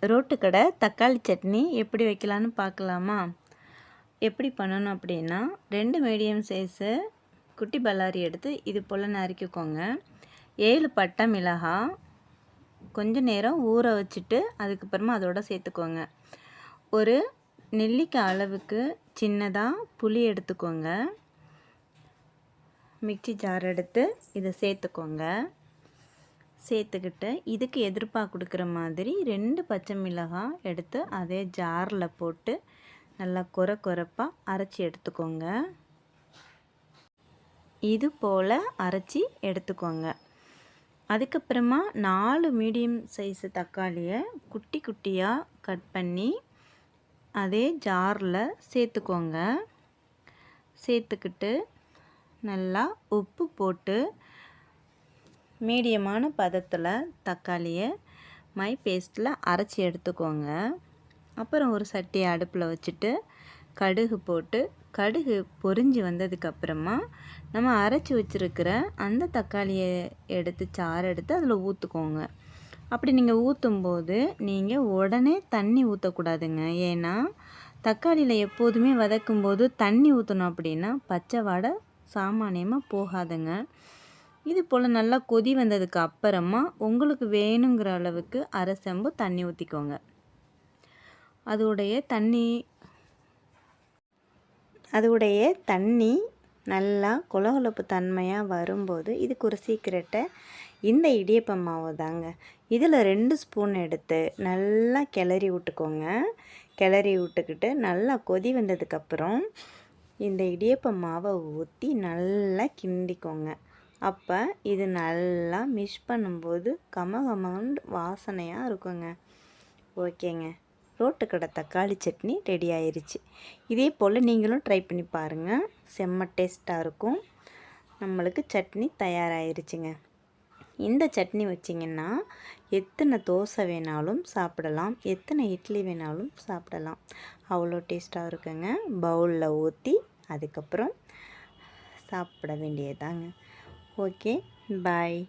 Road கடை தக்காளி சட்னி எப்படி வைக்கலான்னு பார்க்கலாமா? எப்படி பண்ணணும் அப்படின்னா, 2 மீடியம் சைஸு குட்டி பல்லாரி எடுத்து இது போல் நறுக்கிக்கோங்க. 7 பட்டை மிளகாய் கொஞ்சம் நேரம் ஊற வச்சுட்டு அதுக்கப்புறமா அதோட சேர்த்துக்கோங்க. ஒரு நெல்லிக்காய் அளவுக்கு சின்னதாக புளி எடுத்துக்கோங்க. மிக்ஸி ஜார் எடுத்து இதை சேர்த்துக்கோங்க. சேர்த்துக்கிட்டு இதுக்கு எதிர்ப்பாக கொடுக்குற மாதிரி 2 பச்சை மிளகாய் எடுத்து அதே ஜாரில் போட்டு நல்லா கொரப்பாக அரைச்சி எடுத்துக்கோங்க. இது போல் அரைச்சி எடுத்துக்கோங்க. அதுக்கப்புறமா 4 மீடியம் சைஸு தக்காளியை குட்டி குட்டியாக கட் பண்ணி அதே ஜாரில் சேர்த்துக்கோங்க. சேர்த்துக்கிட்டு நல்லா உப்பு போட்டு மீடியமான பதத்தில் தக்காளியை மை பேஸ்ட்டில் அரைச்சி எடுத்துக்கோங்க. அப்புறம் ஒரு சட்டியை அடுப்பில் வச்சுட்டு கடுகு போட்டு கடுகு பொரிஞ்சு வந்ததுக்கப்புறமா நம்ம அரைச்சி வச்சுருக்கிற அந்த தக்காளியை எடுத்து சாறு எடுத்து அதில் ஊற்றுக்கோங்க. அப்படி நீங்கள் ஊற்றும்போது நீங்கள் உடனே தண்ணி ஊற்றக்கூடாதுங்க. ஏன்னா தக்காளியில் எப்போதுமே வதக்கும்போது தண்ணி ஊற்றணும் அப்படின்னா பச்சை வாடை சாமானியமாக போகாதுங்க. இது போல் நல்லா கொதி வந்ததுக்கு அப்புறமா உங்களுக்கு வேணுங்கிற அளவுக்கு அரை செம்பு தண்ணி ஊற்றிக்கோங்க. அதோடைய தண்ணி நல்லா கொலகொலப்பு தன்மையாக வரும்போது இதுக்கு ஒரு சீக்கிரட்டை இந்த இடியப்ப மாவு தாங்க. இதில் 2 ஸ்பூன் எடுத்து நல்லா கிளறி விட்டுக்கோங்க. கிளறி விட்டுக்கிட்டு நல்லா கொதி வந்ததுக்கப்புறம் இந்த இடியப்ப மாவை ஊற்றி நல்லா கிண்டிக்கோங்க. அப்போ இது நல்லா மிக்ஸ் பண்ணும்போது கமகமன்னு வாசனையாக இருக்குங்க. ஓகேங்க, ரோட்டு கடை தக்காளி சட்னி ரெடி ஆயிடுச்சு. இதே போல் நீங்களும் ட்ரை பண்ணி பாருங்கள். செம்ம டேஸ்ட்டாக இருக்கும். நம்மளுக்கு சட்னி தயாராகிருச்சுங்க. இந்த சட்னி வச்சிங்கன்னா எத்தனை தோசை வேணாலும் சாப்பிடலாம், எத்தனை இட்லி வேணாலும் சாப்பிடலாம். அவ்வளோ டேஸ்ட்டாக இருக்குங்க. பவுலில் ஊற்றி அதுக்கப்புறம் சாப்பிட வேண்டியதாங்க. ஓகே, பாய்.